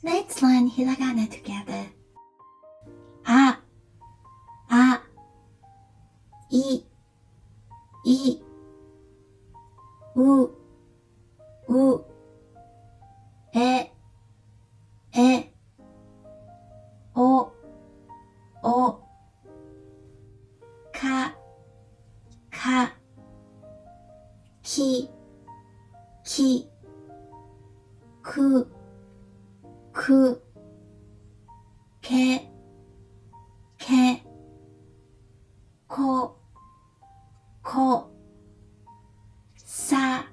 Let's learn Hiragana together. あ、あ、い、う、え、お、か、き、く、け、こ、さ、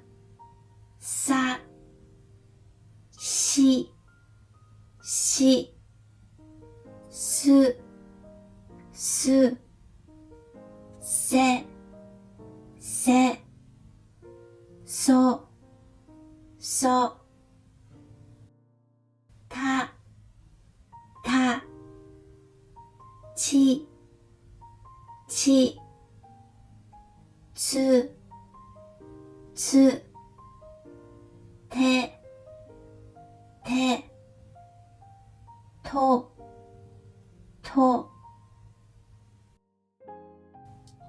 し、す、せ、そ、た、ち、つ、て、と、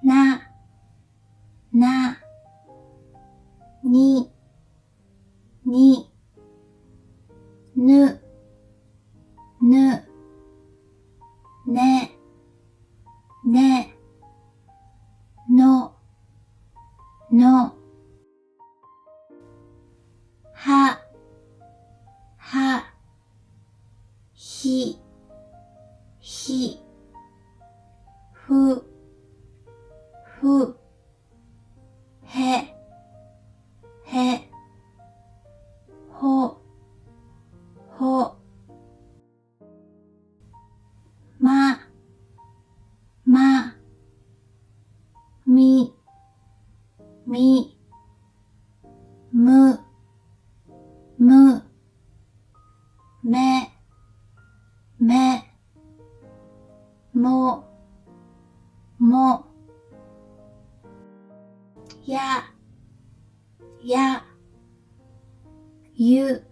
な、に、ぬ、ね、の、は、ひ、ふ、へ、ほ、ま、み、む、め、も、や、ゆ、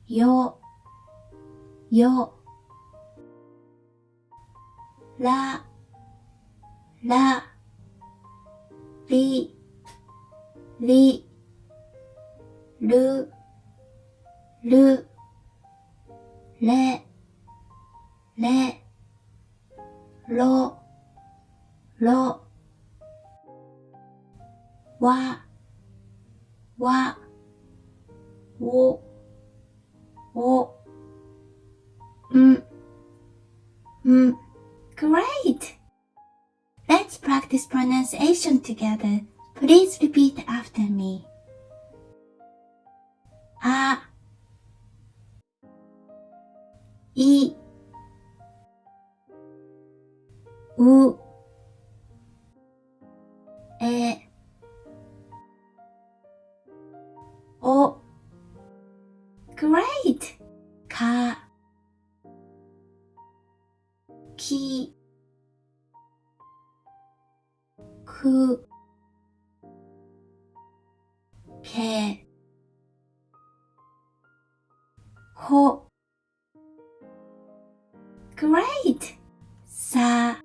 よ、ら、り、る、れ、ろ、わ、お、ん。Great! Let's practice pronunciation together. Please repeat after me. あ、い、う、え、お。Great! か、き、く、け、こ。Great! さ、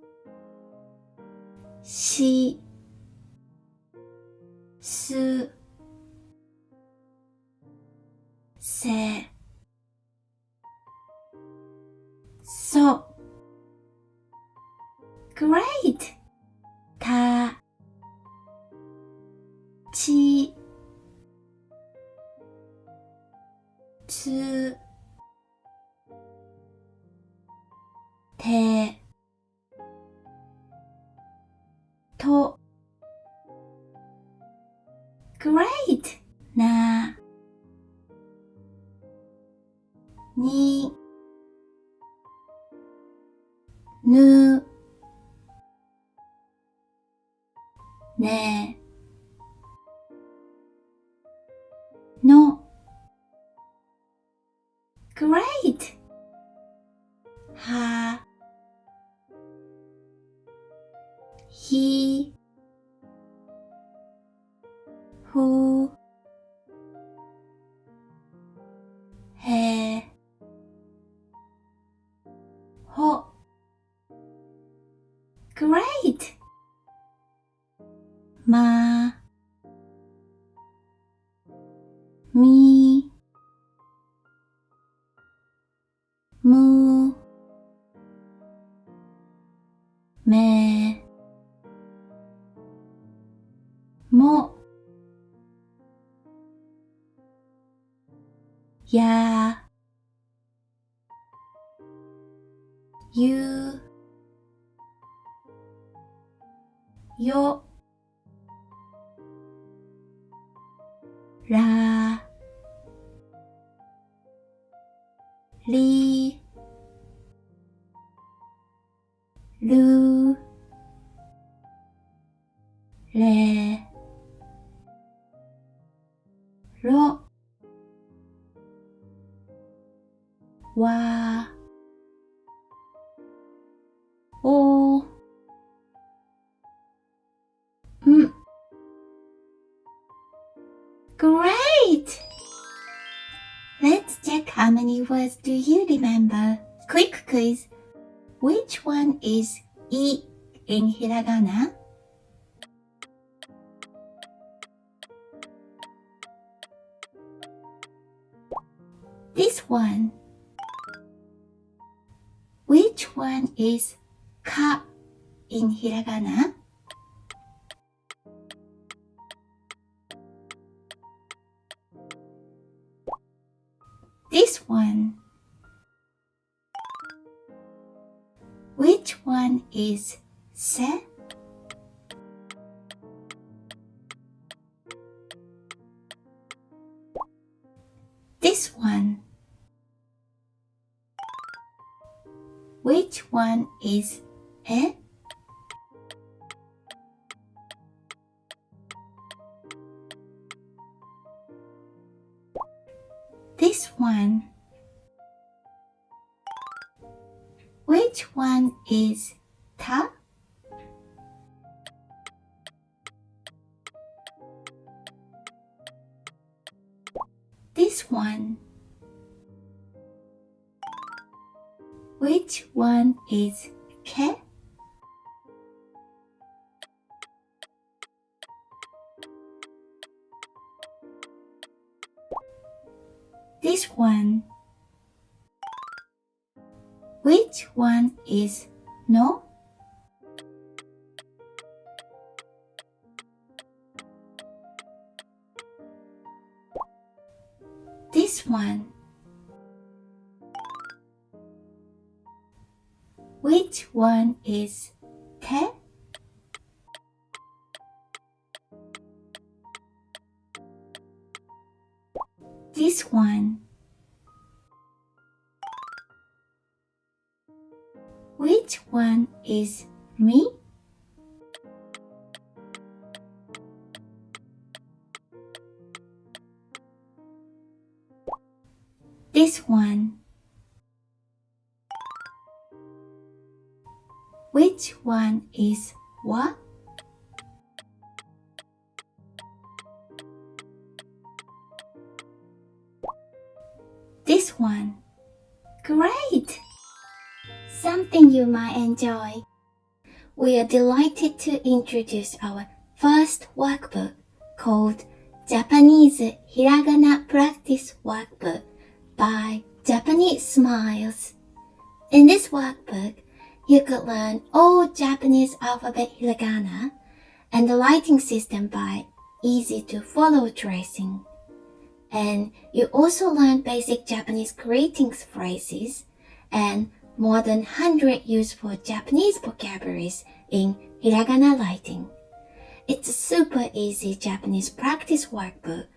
し、す、せ、そ。Great! た、ち、つ、て、と。Great! な、に、ぬ、ね、の。Great! は、ひ、ふ、Great! ま、み、む、め、も、や、ゆ、よ、ら、り、る、れ、ろ、わ、お、ん。Great! Let's check how many words do you remember. Quick quiz. Which one is I in Hiragana? This one. Which one is Ka in Hiragana? This one. Which one is Se? This one. Which one is E? This one. Which one is Ta? This one. Which one is Ke? This one. Which one is No? This one. Which one is Te? This one. Which one is Mi? This one. Which one is Wa? This one. Great! Something you might enjoy. We are delighted to introduce our first workbook called Japanese Hiragana Practice Workbook by Japanese Smiles. In this workbook, you could learn all Japanese alphabet hiragana and the writing system by easy-to-follow tracing. And you also learn basic Japanese greetings phrases and more than 100 useful Japanese vocabularies in hiragana writing. It's a super easy Japanese practice workbook.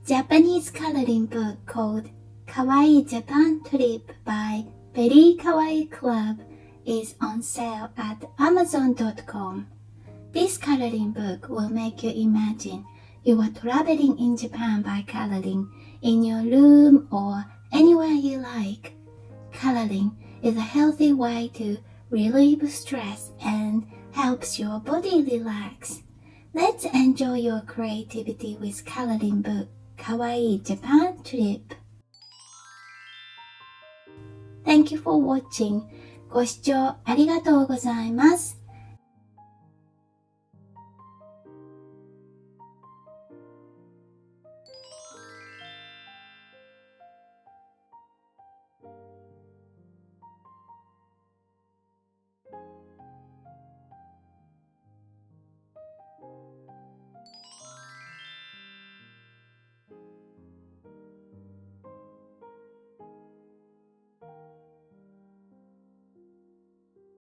Japanese coloring book called Kawaii Japan Trip by Very Kawaii Club is on sale at Amazon.com. This coloring book will make you imagine you are traveling in Japan by coloring in your room or anywhere you like. Coloring is a healthy way to relieve stress and helps your body relax. Let's enjoy your creativity with coloring book Kawaii Japan Trip. Thank you for watching. ご視聴ありがとうございます。